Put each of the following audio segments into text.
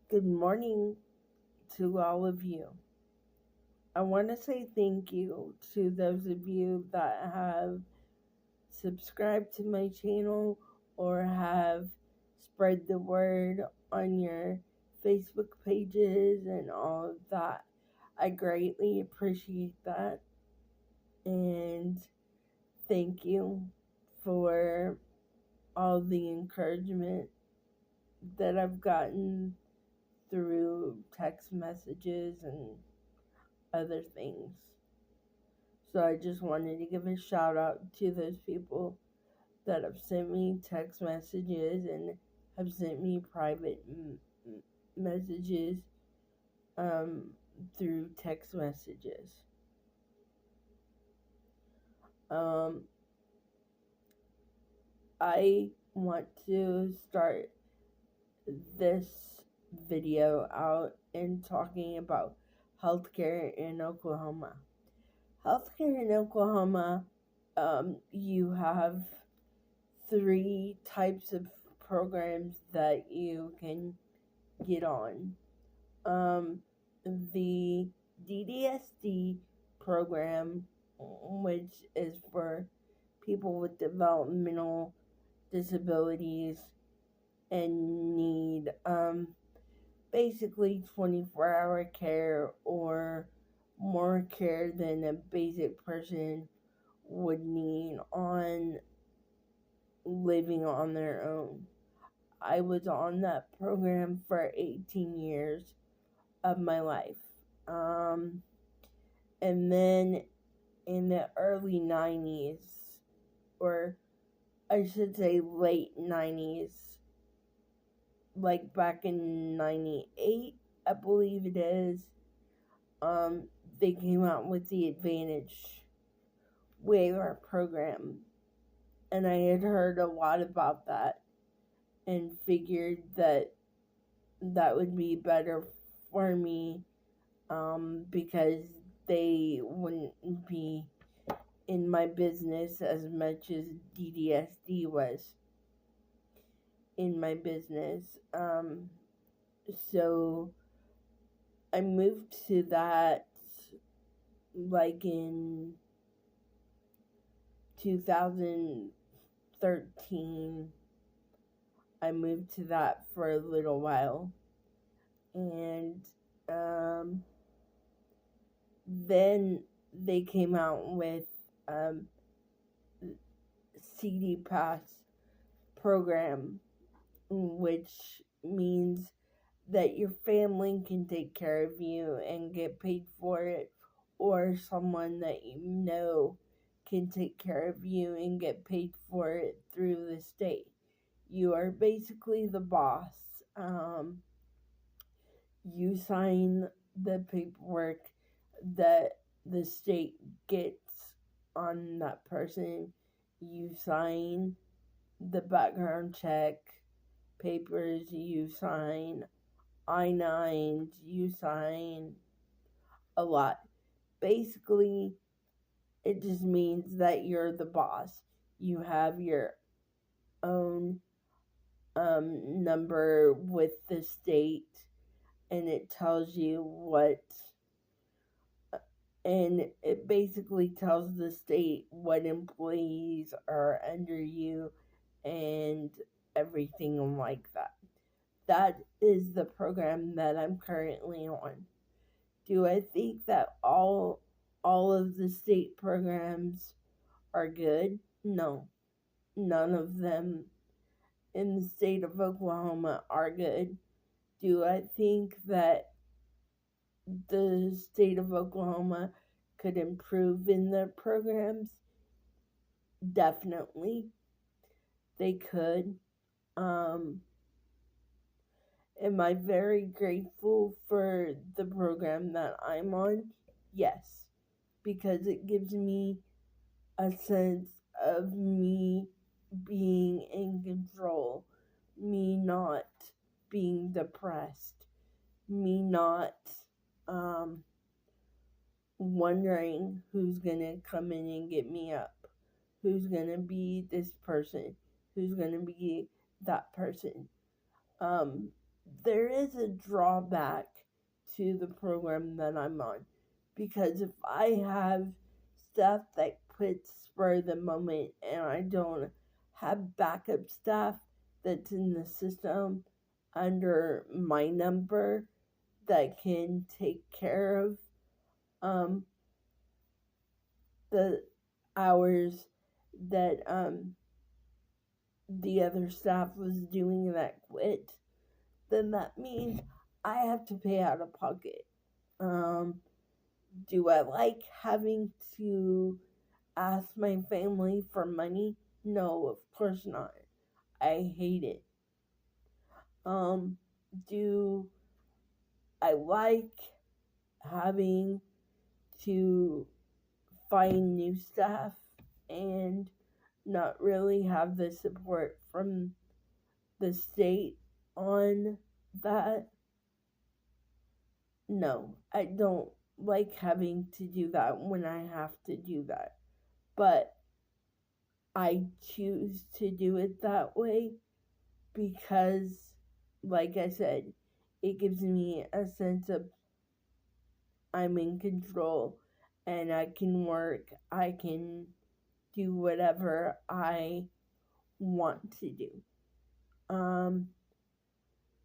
Good morning to all of you. I want to say thank you to those of you that have subscribed to my channel or have spread the word on your Facebook pages and all of that. I greatly appreciate that, and thank you for all the encouragement that I've gotten through text messages and other things. So I just wanted to give a shout out to those people that have sent me text messages and have sent me private messages um, through text messages. Um, I want to start this video out in talking about healthcare in Oklahoma. Healthcare in Oklahoma, you have three types of programs that you can get on. The DDSD program, which is for people with developmental disabilities and need basically 24-hour care or more care than a basic person would need on living on their own. I was on that program for 18 years of my life. Um, and then in the early 90s, or I should say late 90s, like back in 98, I believe it is, um, they came out with the Advantage waiver program. And I had heard a lot about that and figured that that would be better for me, because they wouldn't be in my business as much as DDSD was in my business. So I moved to that like in 2013. I moved to that for a little while. And um, then they came out with um, CD Pass program, which means that your family can take care of you and get paid for it, or someone that you know can take care of you and get paid for it through the state. You are basically the boss. You sign the paperwork that the state gets on that person. You sign the background check papers, you sign I-9s, you sign a lot. Basically, it just means that you're the boss. You have your own number with the state, and it tells you and it basically tells the state what employees are under you and everything like that. That is the program that I'm currently on. Do I think that all of the state programs are good? No. None of them in the state of Oklahoma are good. Do I think that the state of Oklahoma could improve in their programs? Definitely. They could. Um, am I very grateful for the program that I'm on? Yes, because it gives me a sense of me being in control, me not being depressed, me not um, wondering who's gonna come in and get me up, who's gonna be this person, who's gonna be that person. Um, there is a drawback to the program that I'm on, because if I have stuff that puts spur of the moment and I don't have backup stuff that's in the system under my number that can take care of um, the hours that the other staff was doing that quit, then that means I have to pay out of pocket. Um, do I like having to ask my family for money? No, of course not. I hate it. Um, do I like having to find new staff and not really have the support from the state on that? No, I don't like having to do that when I have to do that. But I choose to do it that way because, like I said, it gives me a sense of I'm in control and I can work, I can do whatever I want to do.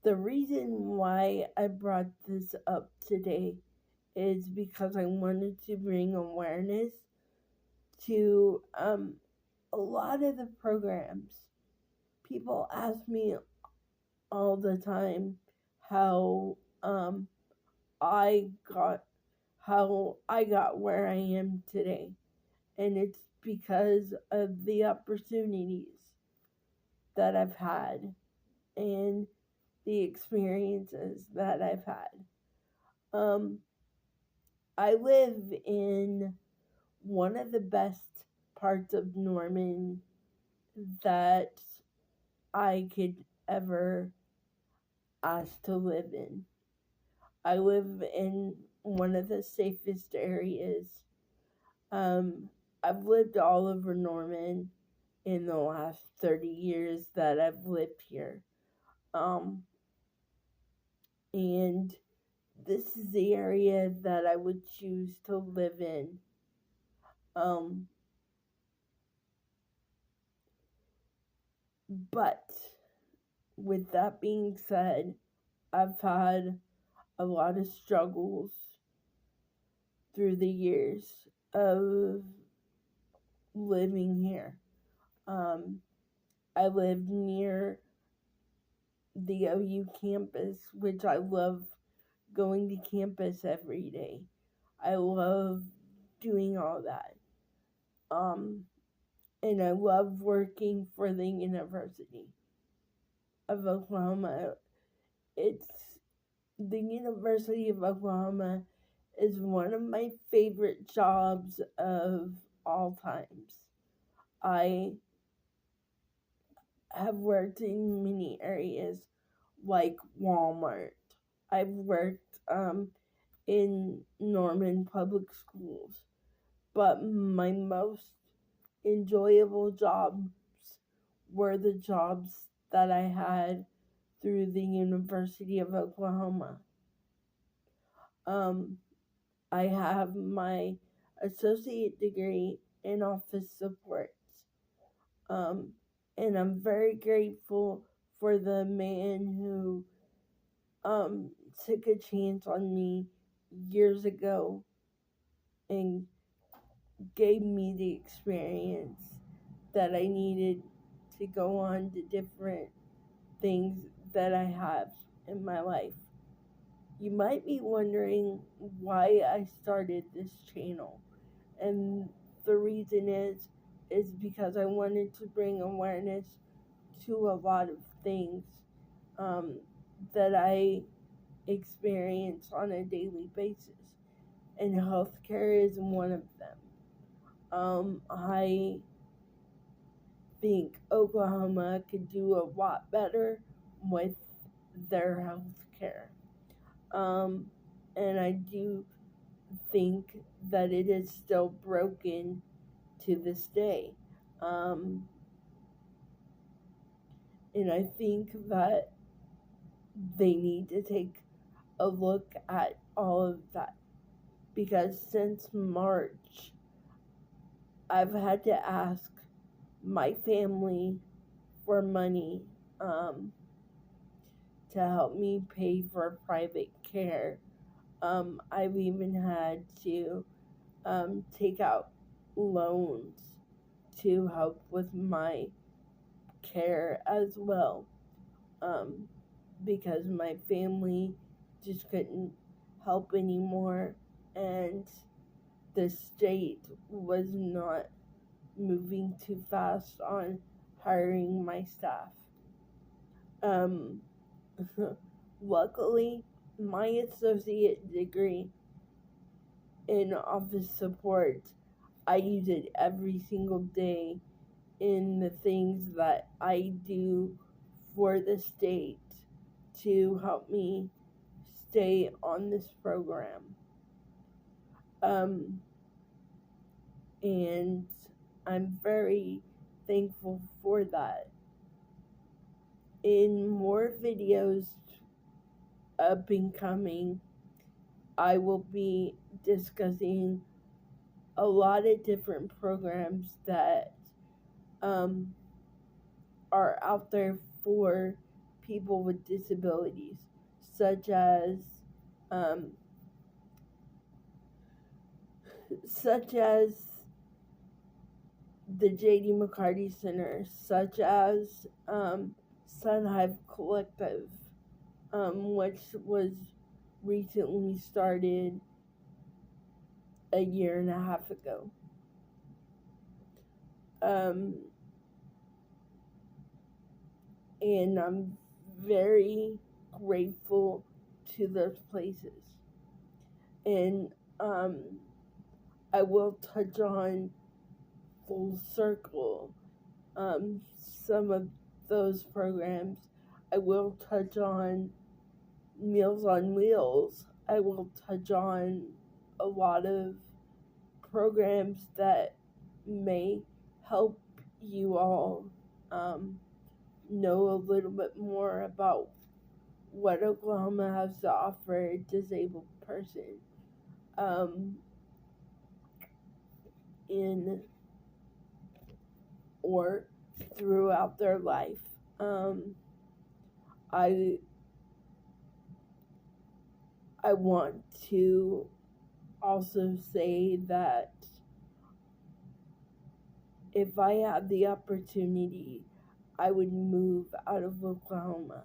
The reason why I brought this up today is because I wanted to bring awareness to a lot of the programs. People ask me all the time how I got I got where I am today, and it's because of the opportunities that I've had and the experiences that I've had. Um, I live in one of the best parts of Norman that I could ever ask to live in. I live in one of the safest areas. Um, I've lived all over Norman in the last 30 years that I've lived here. Um, and this is the area that I would choose to live in. Um, but with that being said, I've had a lot of struggles through the years of living here. Um, I live near the OU campus, which I love going to campus every day. I love doing all that. And I love working for the University of Oklahoma. It's the University of Oklahoma is one of my favorite jobs of all times. I have worked in many areas like Walmart. I've worked in Norman Public Schools, but my most enjoyable jobs were the jobs that I had through the University of Oklahoma. I have my associate degree in office supports. And I'm very grateful for the man who took a chance on me years ago and gave me the experience that I needed to go on to different things that I have in my life. You might be wondering why I started this channel, and the reason is because I wanted to bring awareness to a lot of things um, that I experience on a daily basis, and healthcare is one of them. I think Oklahoma could do a lot better with their healthcare. And I do think that it is still broken to this day. And I think that they need to take a look at all of that, because since March, I've had to ask my family for money to help me pay for private care. I've even had to take out loans to help with my care as well, because my family just couldn't help anymore, and the state was not moving too fast on hiring my staff. Um, Luckily, my associate degree in office support, I use it every single day in the things that I do for the state to help me stay on this program. And I'm very thankful for that. In more videos up and coming, I will be discussing a lot of different programs that are out there for people with disabilities, such as the J.D. McCarty Center, such as Sunhive Collective, which was recently started a year and a half ago. And I'm very grateful to those places. And I will touch on Full Circle, some of those programs. I will touch on Meals on Wheels. I will touch on a lot of programs that may help you all know a little bit more about what Oklahoma has to offer a disabled person in or throughout their life. I want to also say that if I had the opportunity, I would move out of Oklahoma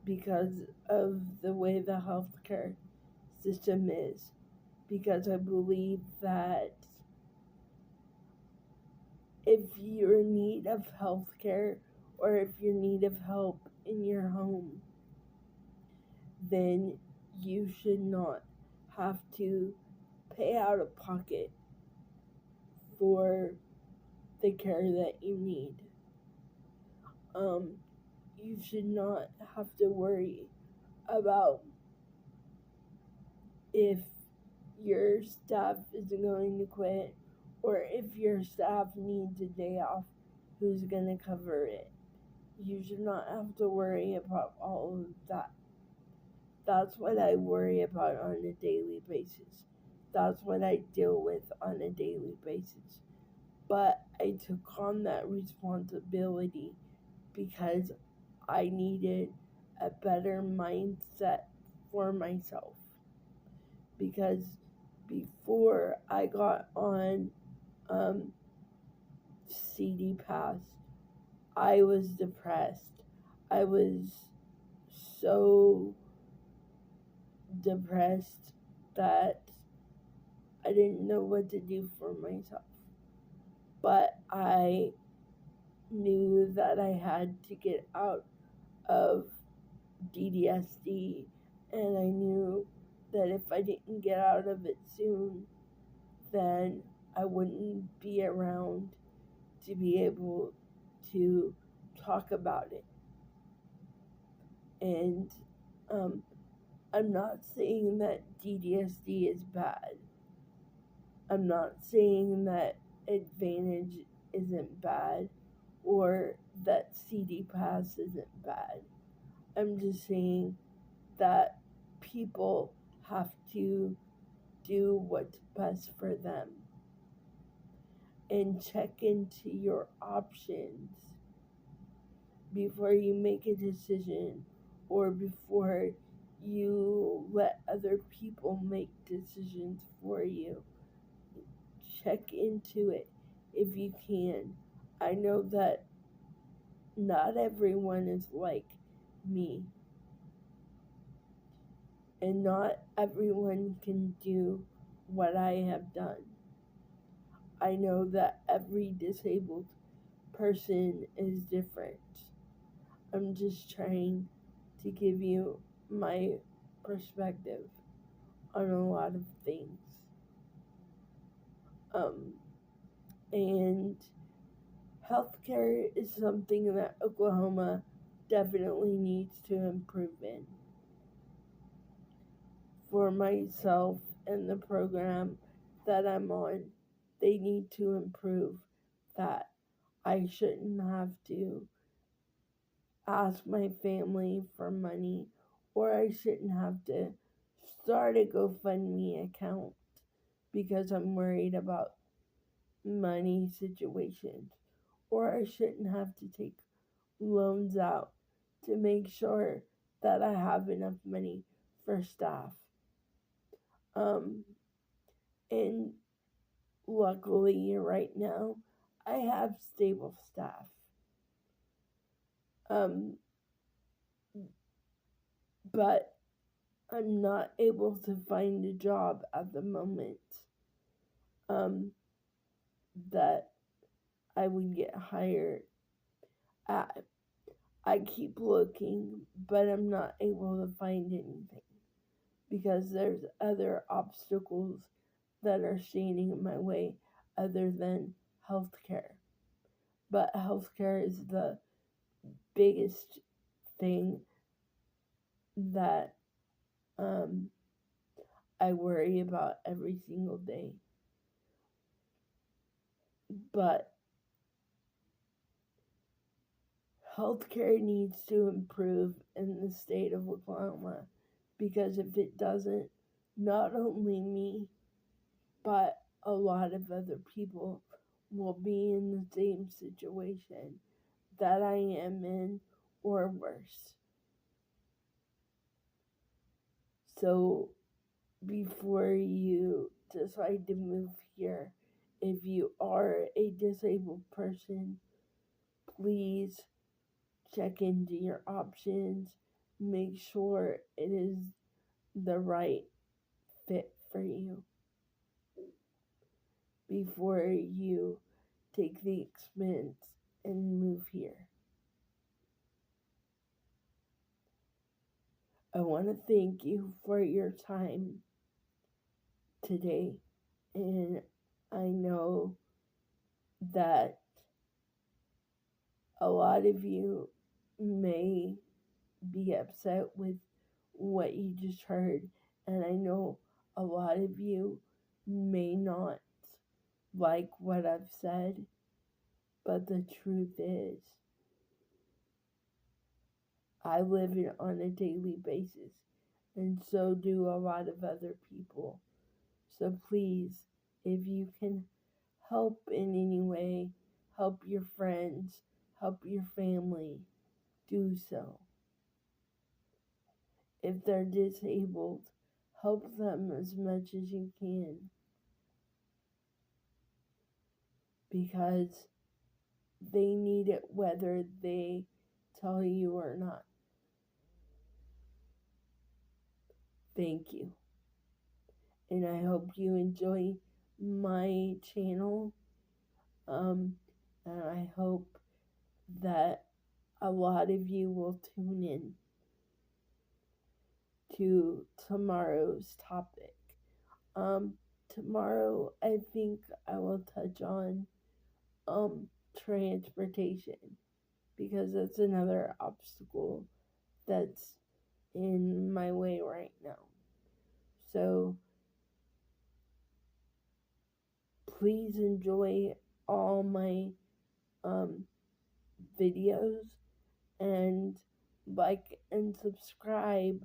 because of the way the healthcare system is. Because I believe that if you're in need of healthcare or if you're in need of help in your home, then you should not have to pay out of pocket for the care that you need. You should not have to worry about if your staff is going to quit or if your staff needs a day off, who's going to cover it. You should not have to worry about all of that. That's what I worry about on a daily basis. That's what I deal with on a daily basis. But I took on that responsibility because I needed a better mindset for myself. Because before I got on CD Pass, I was depressed. I was so depressed that I didn't know what to do for myself. But I knew that I had to get out of DDSD, and I knew that if I didn't get out of it soon, then I wouldn't be around to be able to talk about it. And I'm not saying that DDSD is bad. I'm not saying that Advantage isn't bad or that CD Pass isn't bad. I'm just saying that people have to do what's best for them and check into your options before you make a decision or before you let other people make decisions for you. Check into it if you can. I know that not everyone is like me, and not everyone can do what I have done. I know that every disabled person is different. I'm just trying to give you my perspective on a lot of things. And healthcare is something that Oklahoma definitely needs to improve in. For myself and the program that I'm on, they need to improve that. I shouldn't have to ask my family for money, or I shouldn't have to start a GoFundMe account because I'm worried about money situations, or I shouldn't have to take loans out to make sure that I have enough money for staff. And luckily, right now, I have stable staff. But I'm not able to find a job at the moment that I would get hired at. I keep looking, but I'm not able to find anything because there's other obstacles that are standing in my way other than healthcare. But healthcare is the biggest thing that I worry about every single day. But healthcare needs to improve in the state of Oklahoma because if it doesn't, not only me, but a lot of other people will be in the same situation that I am in or worse. So before you decide to move here, if you are a disabled person, please check into your options. Make sure it is the right fit for you before you take the expense and move here. I want to thank you for your time today, and I know that a lot of you may be upset with what you just heard, and I know a lot of you may not like what I've said, but the truth is, I live it on a daily basis, and so do a lot of other people. So please, if you can help in any way, help your friends, help your family, do so. If they're disabled, help them as much as you can. Because they need it whether they tell you or not. Thank you. And I hope you enjoy my channel. And I hope that a lot of you will tune in to tomorrow's topic. Tomorrow I think I will touch on transportation because that's another obstacle that's in my way right now. So please enjoy all my videos, and like and subscribe.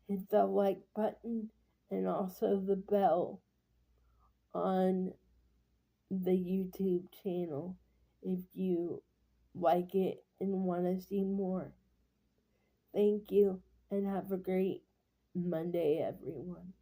Hit the like button and also the bell on the YouTube channel if you like it and want to see more. Thank you and have a great Monday, everyone.